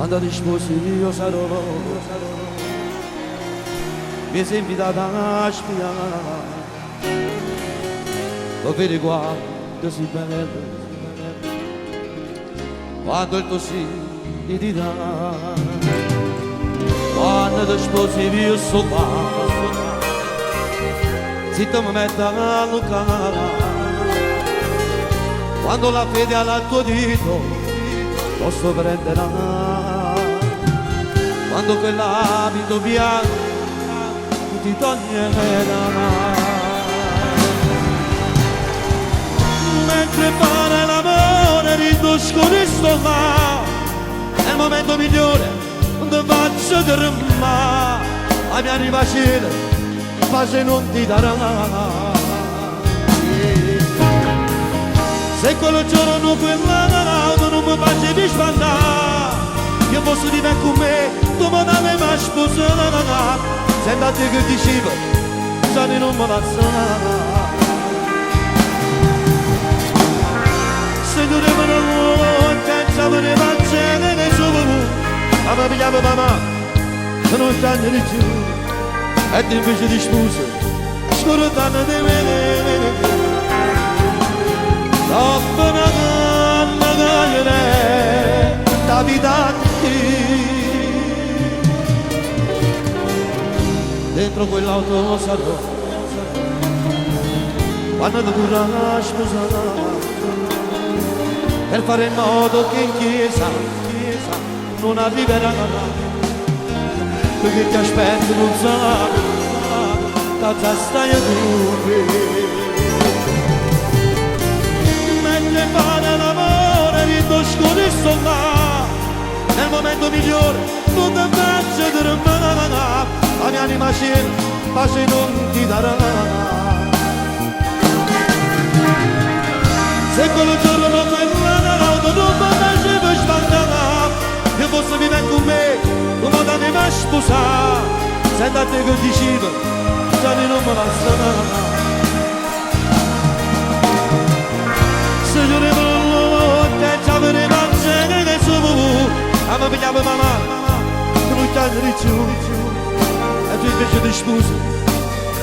quando ti sposi io sarò, mi sei invitata a spiare, lo vedi quanto si bello, quando il tuo sì ti dà, quando ti sposi io sto qua, zitto mi metto a lucare, quando la fede al tuo dito posso prenderla, quando quell'abito bianco ti toglierà, mentre fare l'amore ridusco di sto fa, è il momento migliore dove faccio dormire, la mia rivacile pace non ti darà. Se quel giorno quell'auto non mi facevi spandare, io posso dire con me, tu mi davi mai sposare, sembra te che dicevo, già non me la sa. Se tu devi non pensavo di mangiare nei suoi, ma mi pigliavo mamma, se non stanno di giù, e ti invece di sposa, scordando di me. Dopo una donna che da vita dentro quell'auto sarò, quando ti vorrà sposare, per fare in modo che in chiesa non arriverà, perché ti aspetto non sa, da stai a dove. Fare l'amore ridosco di là, nel momento migliore non ti faccio dormire, la mia anima scena pace non ti darà. Se quel giorno quell'auto non mi facevo spandare, io posso vivere con me, tu mi davi mai sposare, senta te che dicevo, già non me la sa. Se io ne volevo, te già me ne mangiare nel suo bubu, a me pigliava mamma, tu non t'hanno di giù, e tu invece ti sposi,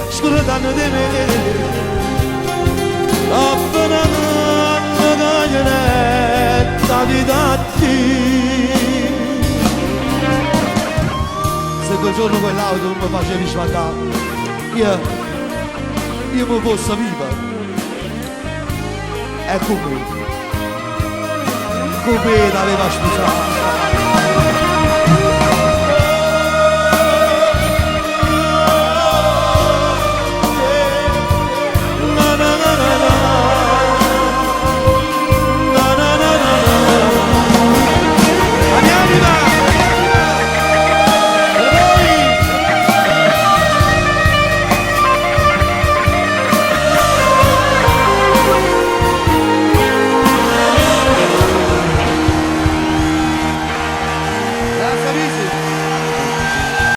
scordando di me. Dopo una donna che ne da vita a te. Se quel giorno quell'auto non mi facevi spandare, io mi posso vivere. È come l'aveva sposato.